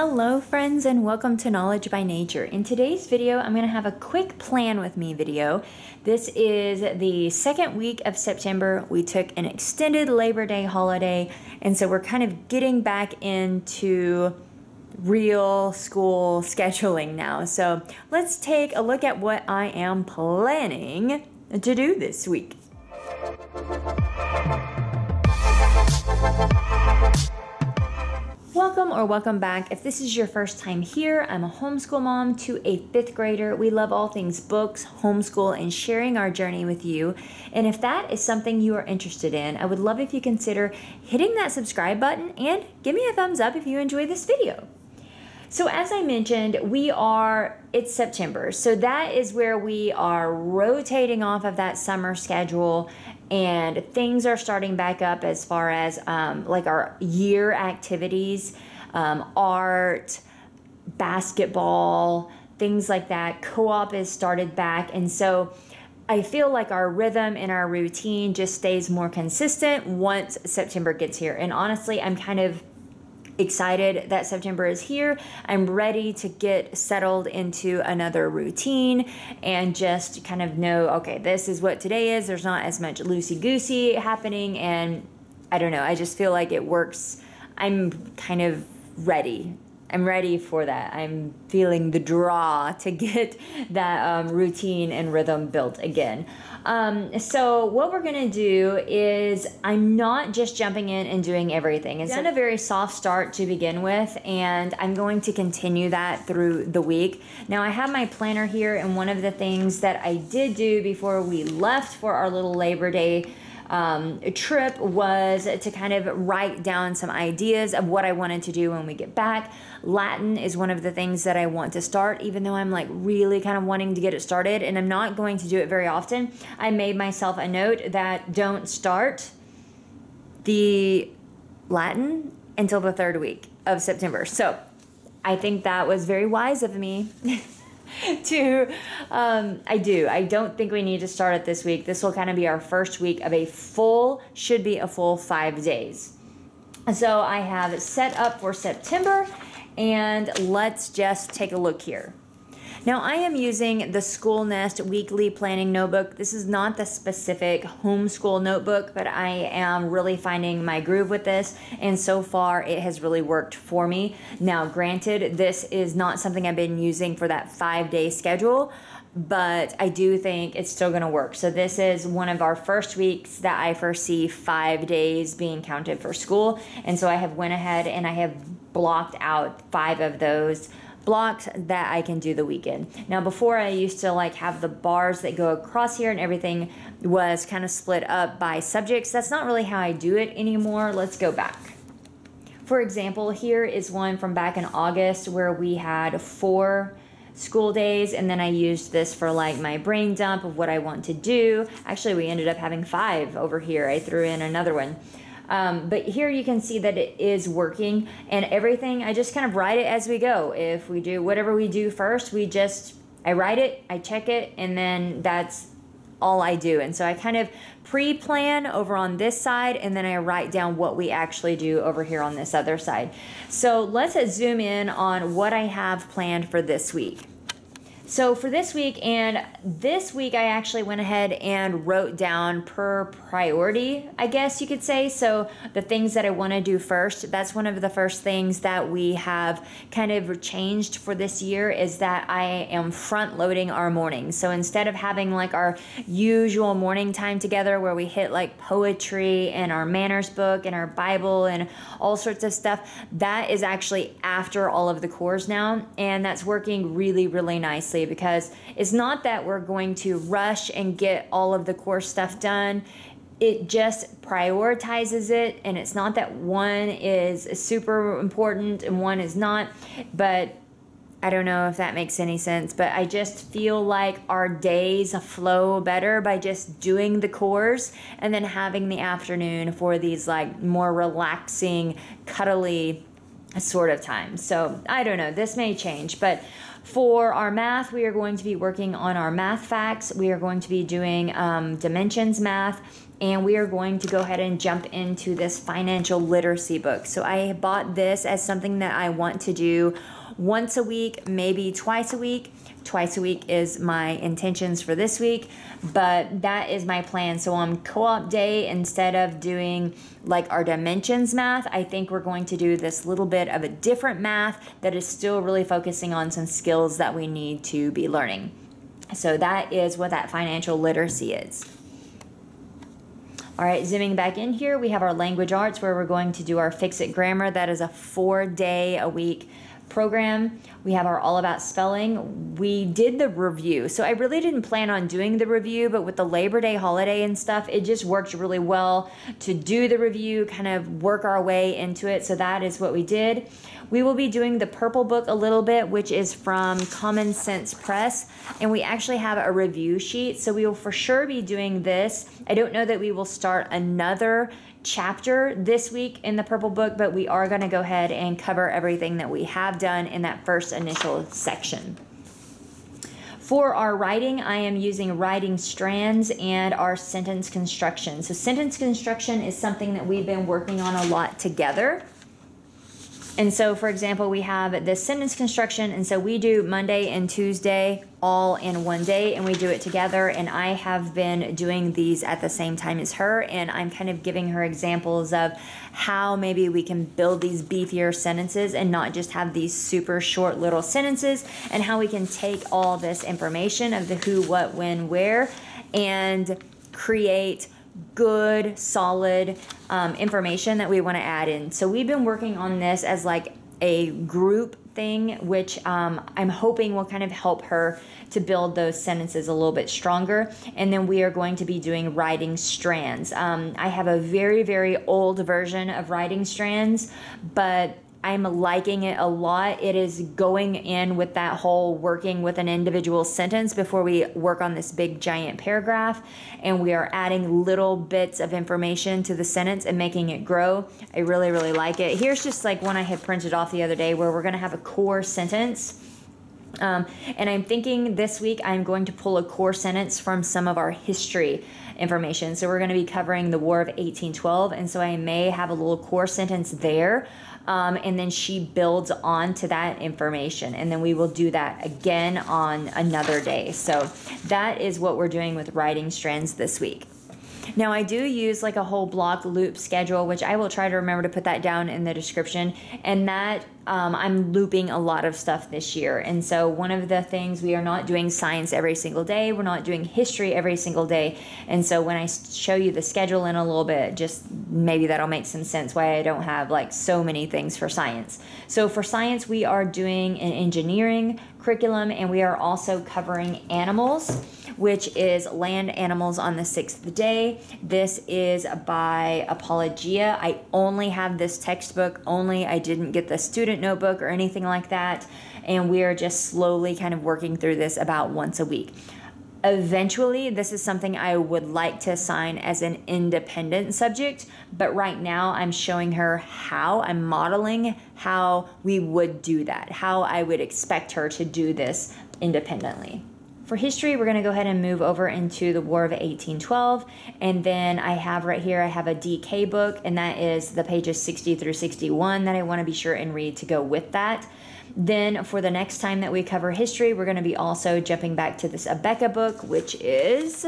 Hello friends and welcome to Knowledge by Nature. In today's video, I'm going to have a quick plan with me video. This is the second week of September. We took an extended Labor Day holiday, and so we're kind of getting back into real school scheduling now. So let's take a look at what I am planning to do this week. Welcome back. If this is your first time here, I'm a homeschool mom to a fifth grader. We love all things books, homeschool, and sharing our journey with you. And if that is something you are interested in, I would love if you consider hitting that subscribe button and give me a thumbs up if you enjoy this video. So as I mentioned, it's September. So that is where we are rotating off of that summer schedule, and things are starting back up as far as like our year activities, art, basketball, things like that. Co-op is started back. And so I feel like our rhythm and our routine just stays more consistent once September gets here. And honestly, I'm kind of excited that September is here. I'm ready to get settled into another routine and just kind of know, okay, this is what today is. There's not as much loosey-goosey happening, and I don't know, I just feel like it works. I'm kind of ready. I'm ready for that. I'm feeling the draw to get that routine and rhythm built again. So what we're gonna do is, I'm not just jumping in and doing everything. It's done a very soft start to begin with, and I'm going to continue that through the week. Now I have my planner here, and one of the things that I did do before we left for our little Labor Day trip was to kind of write down some ideas of what I wanted to do when we get back. Latin is one of the things that I want to start, even though I'm like really kind of wanting to get it started, and I'm not going to do it very often. I made myself a note that don't start the Latin until the third week of September. So I think that was very wise of me. I don't think we need to start it this week. This will kind of be our first week of should be a full 5 days. So I have set up for September, and let's just take a look here. Now I am using the School Nest weekly planning notebook. This is not the specific homeschool notebook, but I am really finding my groove with this, and so far it has really worked for me. Now granted, this is not something I've been using for that 5-day schedule, but I do think it's still gonna work. So this is one of our first weeks that I foresee 5 days being counted for school, and so I have went ahead and I have blocked out 5 of those blocks that I can do the weekend. Now before, I used to like have the bars that go across here, and everything was kind of split up by subjects. That's not really how I do it anymore. Let's go back. For example, here is one from back in August where we had 4 school days, and then I used this for like my brain dump of what I want to do. Actually, we ended up having 5 over here. I threw in another one. But here you can see that it is working, and everything, I just kind of write it as we go. If we do whatever we do first, I write it, I check it, and then that's all I do. And so I kind of pre-plan over on this side, and then I write down what we actually do over here on this other side. So let's zoom in on what I have planned for this week. So for this week, I actually went ahead and wrote down per priority, I guess you could say. So the things that I want to do first, that's one of the first things that we have kind of changed for this year, is that I am front loading our mornings. So instead of having like our usual morning time together where we hit like poetry and our manners book and our Bible and all sorts of stuff, that is actually after all of the cores now. And that's working really, really nicely, because it's not that we're going to rush and get all of the core stuff done. It just prioritizes it, and it's not that one is super important and one is not, but I don't know if that makes any sense, but I just feel like our days flow better by just doing the cores and then having the afternoon for these like more relaxing, cuddly sort of times. So I don't know, this may change, but for our math, we are going to be working on our math facts. We are going to be doing dimensions math, and we are going to go ahead and jump into this financial literacy book. So I bought this as something that I want to do once a week, maybe twice a week. Twice a week is my intentions for this week, but that is my plan. So on co-op day, instead of doing like our dimensions math, I think we're going to do this little bit of a different math that is still really focusing on some skills that we need to be learning. So that is what that financial literacy is. All right, zooming back in here, we have our language arts where we're going to do our Fix-It Grammar. That is a 4-day-a-week program. We have our All About Spelling. We did the review. So I really didn't plan on doing the review, but with the Labor Day holiday and stuff, it just worked really well to do the review, kind of work our way into it. So that is what we did. We will be doing the purple book a little bit, which is from Common Sense Press, and we actually have a review sheet. So we will for sure be doing this. I don't know that we will start another chapter this week in the purple book, but we are going to go ahead and cover everything that we have done in that first initial section. For our writing, I am using writing strands and our sentence construction. So sentence construction is something that we've been working on a lot together. And so, for example, we have this sentence construction, and so we do Monday and Tuesday all in one day, and we do it together, and I have been doing these at the same time as her, and I'm kind of giving her examples of how maybe we can build these beefier sentences and not just have these super short little sentences, and how we can take all this information of the who, what, when, where, and create good, solid information that we want to add in. So we've been working on this as like a group thing, which I'm hoping will kind of help her to build those sentences a little bit stronger. And then we are going to be doing writing strands. I have a very, very old version of writing strands, but I'm liking it a lot. It is going in with that whole working with an individual sentence before we work on this big giant paragraph, and we are adding little bits of information to the sentence and making it grow. I really, really like it. Here's just like one I had printed off the other day where we're going to have a core sentence. And I'm thinking this week I'm going to pull a core sentence from some of our history information. So we're going to be covering the War of 1812, and so I may have a little core sentence there. And then she builds on to that information, and then we will do that again on another day. So that is what we're doing with writing strands this week. Now I do use like a whole block loop schedule, which I will try to remember to put that down in the description, and that I'm looping a lot of stuff this year. And so one of the things, we are not doing science every single day, we're not doing history every single day, and so when I show you the schedule in a little bit, just maybe that'll make some sense why I don't have like so many things for science. So for science, we are doing an engineering curriculum, and we are also covering animals, which is land animals on the 6th day. This is by Apologia. I only have this textbook only. I didn't get the student notebook or anything like that. And we are just slowly kind of working through this about once a week. Eventually, this is something I would like to assign as an independent subject, but right now I'm showing her how, I'm modeling how we would do that, how I would expect her to do this independently. For history, we're going to go ahead and move over into the War of 1812, and then I have right here, I have a DK book, and that is the pages 60 through 61 that I want to be sure and read to go with that. Then for the next time that we cover history, we're going to be also jumping back to this Abeka book, which is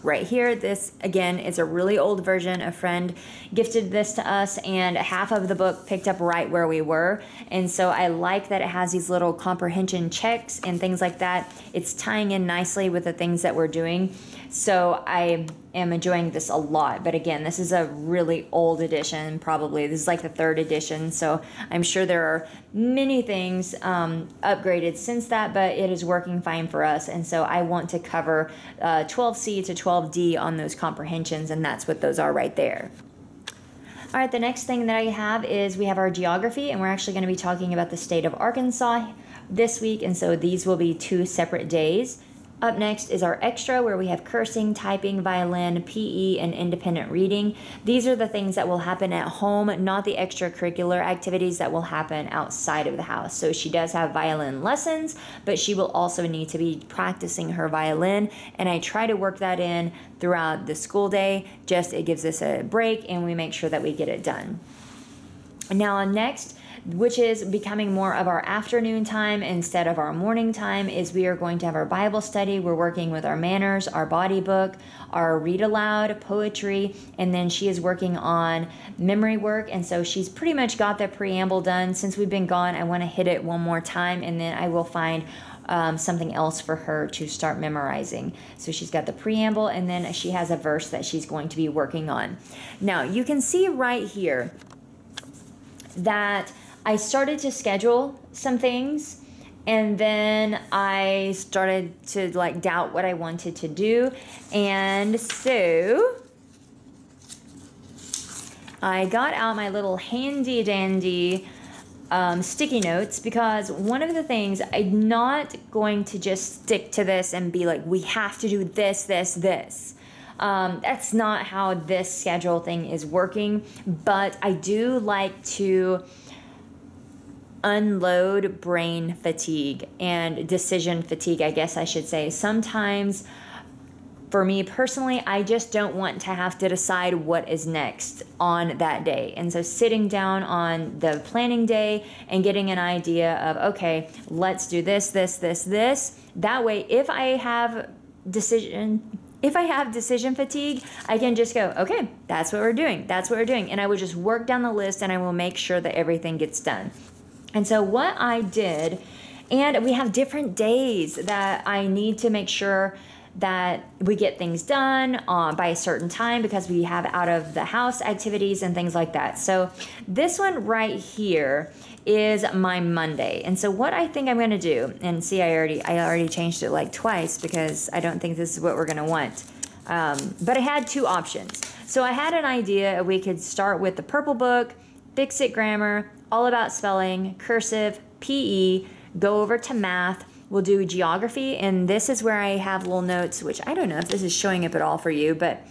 right here. This, again, is a really old version. A friend gifted this to us, and half of the book picked up right where we were. And so I like that it has these little comprehension checks and things like that. It's tying in nicely with the things that we're doing. So I am enjoying this a lot. But again, this is a really old edition, probably. This is like the 3rd edition. So I'm sure there are many things upgraded since that, but it is working fine for us. And so I want to cover 12C to 12D on those comprehensions, and that's what those are right there. All right, the next thing that I have is we have our geography, and we're actually going to be talking about the state of Arkansas this week, and so these will be 2 separate days. Up next is our extra, where we have cursing, typing, violin, PE, and independent reading. These are the things that will happen at home, not the extracurricular activities that will happen outside of the house. So she does have violin lessons, but she will also need to be practicing her violin, and I try to work that in throughout the school day. Just it gives us a break, and we make sure that we get it done. Now, next, which is becoming more of our afternoon time instead of our morning time, is we are going to have our Bible study. We're working with our manners, our body book, our read aloud, poetry, and then she is working on memory work. And so she's pretty much got the preamble done. Since we've been gone, I want to hit it one more time, and then I will find something else for her to start memorizing. So she's got the preamble, and then she has a verse that she's going to be working on. Now, you can see right here that I started to schedule some things, and then I started to like doubt what I wanted to do. And so I got out my little handy dandy sticky notes, because one of the things, I'm not going to just stick to this and be like, we have to do this, this, this. That's not how this schedule thing is working, but I do like to unload brain fatigue and decision fatigue, I guess I should say. Sometimes, for me personally, I just don't want to have to decide what is next on that day. And so sitting down on the planning day and getting an idea of, okay, let's do this, this, this, this. That way, if I have decision fatigue, I can just go, okay, that's what we're doing. That's what we're doing. And I would just work down the list, and I will make sure that everything gets done. And so what I did, and we have different days that I need to make sure that we get things done by a certain time, because we have out of the house activities and things like that. So this one right here is my Monday. And so what I think I'm going to do, and see, I already changed it like twice, because I don't think this is what we're going to want. But I had two options. So I had an idea we could start with the purple book, Fix It Grammar, all about spelling, cursive, PE, go over to math. We'll do geography, and this is where I have little notes, which I don't know if this is showing up at all for you, but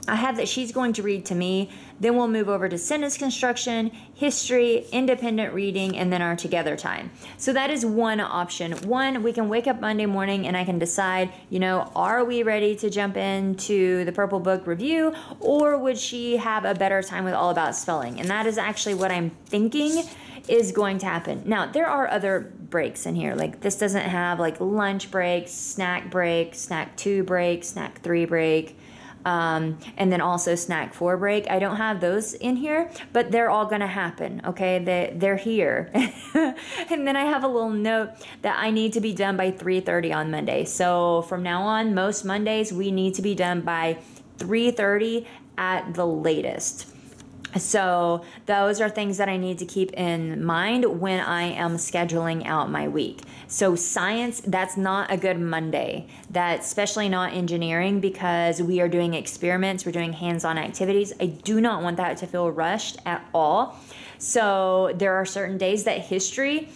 I have that she's going to read to me. Then we'll move over to sentence construction, history, independent reading, and then our together time. So that is one option. One, we can wake up Monday morning and I can decide, are we ready to jump into the purple book review, or would she have a better time with all about spelling? And that is actually what I'm thinking is going to happen. Now, there are other breaks in here. Like, this doesn't have like lunch breaks, snack 2 break, snack 3 break. And then also snack 4 break. I don't have those in here, but they're all going to happen. Okay. They're here. And then I have a little note that I need to be done by 3:30 on Monday. So from now on, most Mondays, we need to be done by 3:30 at the latest. So those are things that I need to keep in mind when I am scheduling out my week. So science, that's not a good Monday. That's especially not engineering, because we are doing experiments, we're doing hands-on activities. I do not want that to feel rushed at all. So there are certain days that history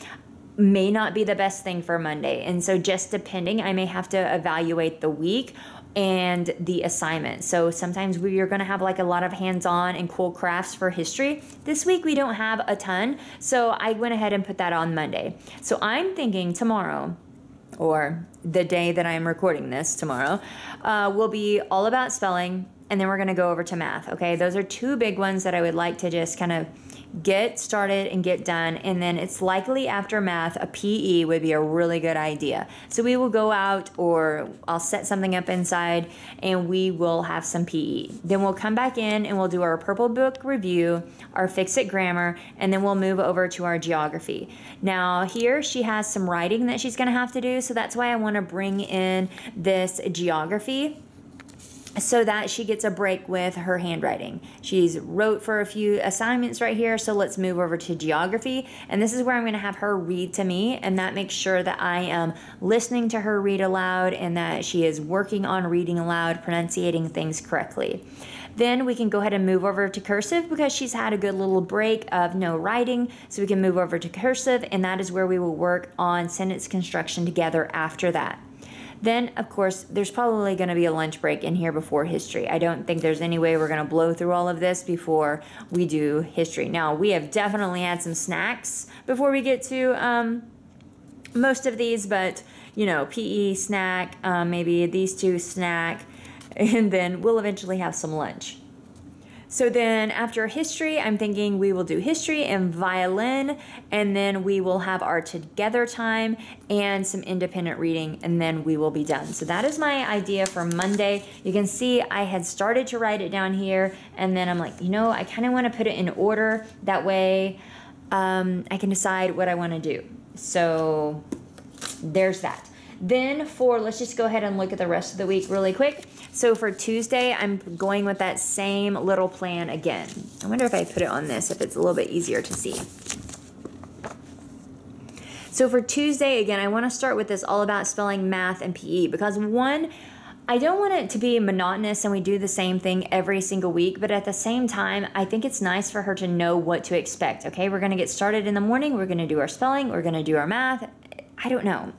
may not be the best thing for Monday. And so just depending, I may have to evaluate the week and the assignment. So sometimes we are going to have like a lot of hands-on and cool crafts for history. This week we don't have a ton, so I went ahead and put that on Monday. So I'm thinking tomorrow, or the day that I'm recording this, tomorrow, will be all about spelling, and then we're going to go over to math. Okay, those are two big ones that I would like to just kind of get started and get done. And then it's likely after math, a PE would be a really good idea. So we will go out, or I'll set something up inside, and we will have some PE. Then we'll come back in and we'll do our purple book review, our Fix It Grammar, and then we'll move over to our geography. Now here she has some writing that she's going to have to do. So that's why I want to bring in this geography, so that she gets a break with her handwriting. She's wrote for a few assignments right here, so let's move over to geography. And this is where I'm going to have her read to me, and that makes sure that I am listening to her read aloud and that she is working on reading aloud, pronunciating things correctly. Then we can go ahead and move over to cursive, because she's had a good little break of no writing, so we can move over to cursive, and that is where we will work on sentence construction together after that. Then, of course, there's probably going to be a lunch break in here before history. I don't think there's any way we're going to blow through all of this before we do history. Now, we have definitely had some snacks before we get to most of these, but, you know, PE snack, maybe these two snack, and then we'll eventually have some lunch. So then after history, I'm thinking we will do history and violin, and then we will have our together time and some independent reading, and then we will be done. So that is my idea for Monday. You can see I had started to write it down here, and then I'm like, you know, I kind of want to put it in order. That way I can decide what I want to do. So there's that. Then let's just go ahead and look at the rest of the week really quick. So for Tuesday, I'm going with that same little plan again. I wonder if I put it on this, if it's a little bit easier to see. So for Tuesday, again, I want to start with this all about spelling, math, and PE, because one, I don't want it to be monotonous and we do the same thing every single week, but at the same time, I think it's nice for her to know what to expect. Okay, we're going to get started in the morning. We're going to do our spelling. We're going to do our math. I don't know.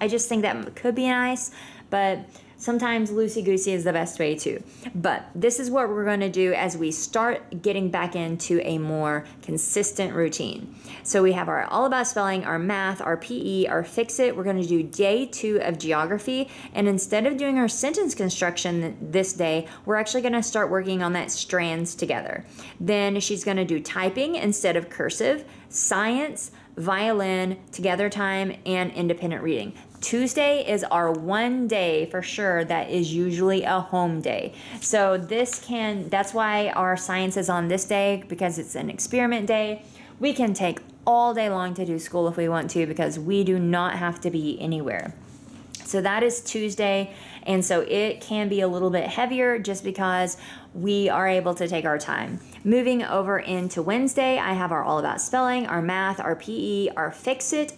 I just think that could be nice, but sometimes loosey-goosey is the best way too. But this is what we're going to do as we start getting back into a more consistent routine. So we have our all about spelling, our math, our PE, our fix it. We're going to do day 2 of geography. And instead of doing our sentence construction this day, we're actually going to start working on that strands together. Then she's going to do typing instead of cursive, science, violin, together time, and independent reading. Tuesday is our one day for sure that is usually a home day. So that's why our science is on this day, because it's an experiment day. We can take all day long to do school if we want to, because we do not have to be anywhere. So that is Tuesday, and so it can be a little bit heavier just because we are able to take our time. Moving over into Wednesday, I have our all about spelling, our math, our PE, our fix it,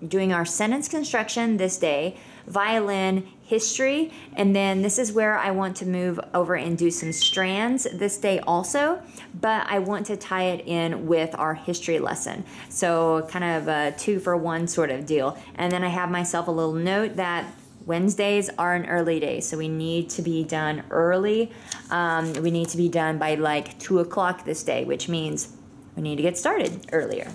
doing our sentence construction this day, violin, history, and then this is where I want to move over and do some strands this day also, but I want to tie it in with our history lesson. So kind of a 2-for-1 sort of deal. And then I have myself a little note that Wednesdays are an early day, so we need to be done early. We need to be done by like 2 o'clock this day, which means we need to get started earlier.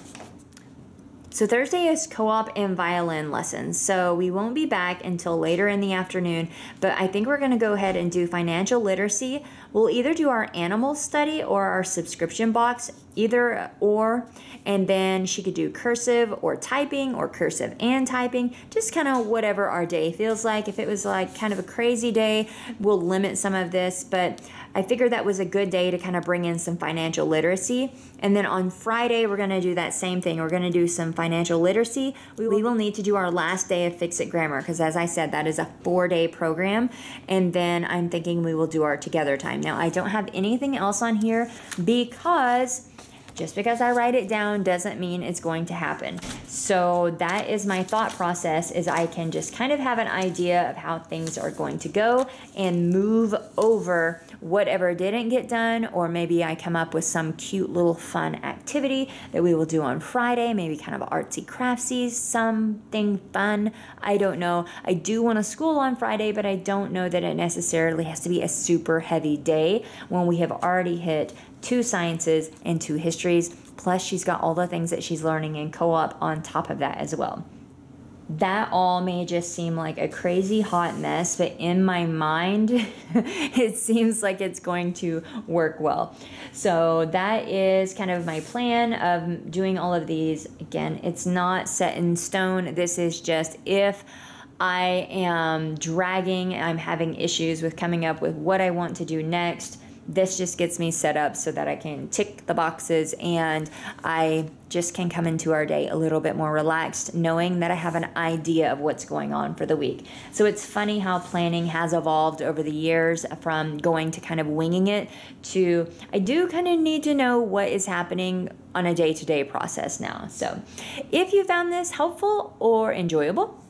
So Thursday is co-op and violin lessons, so we won't be back until later in the afternoon, but I think we're going to go ahead and do financial literacy. We'll either do our animal study or our subscription box, either or, and then she could do cursive or typing or cursive and typing, just kind of whatever our day feels like. If it was like kind of a crazy day, we'll limit some of this, but I figured that was a good day to kind of bring in some financial literacy. And then on Friday, we're going to do that same thing. We're going to do some financial literacy. We will need to do our last day of Fix It Grammar because, as I said, that is a 4-day program. And then I'm thinking we will do our together time. Now, I don't have anything else on here because just because I write it down doesn't mean it's going to happen. So that is my thought process, is I can just kind of have an idea of how things are going to go and move over whatever didn't get done, or maybe I come up with some cute little fun activity that we will do on Friday, maybe kind of artsy craftsy, something fun. I don't know. I do want to school on Friday, but I don't know that it necessarily has to be a super heavy day when we have already hit 2 sciences and 2 histories, plus she's got all the things that she's learning in co-op on top of that as well. That all may just seem like a crazy hot mess, but in my mind, it seems like it's going to work well. So that is kind of my plan of doing all of these. Again, it's not set in stone. This is just if I am dragging, I'm having issues with coming up with what I want to do next, this just gets me set up so that I can tick the boxes and I just can come into our day a little bit more relaxed, knowing that I have an idea of what's going on for the week. So it's funny how planning has evolved over the years, from going to kind of winging it to I do kind of need to know what is happening on a day-to-day process now. So if you found this helpful or enjoyable,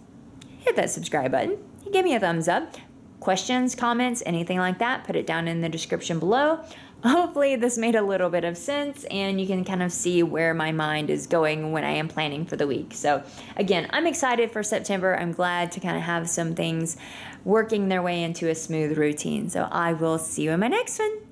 hit that subscribe button, give me a thumbs up. questions, comments, anything like that, put it down in the description below. Hopefully this made a little bit of sense and you can kind of see where my mind is going when I am planning for the week. So again, I'm excited for September. I'm glad to kind of have some things working their way into a smooth routine. So I will see you in my next one.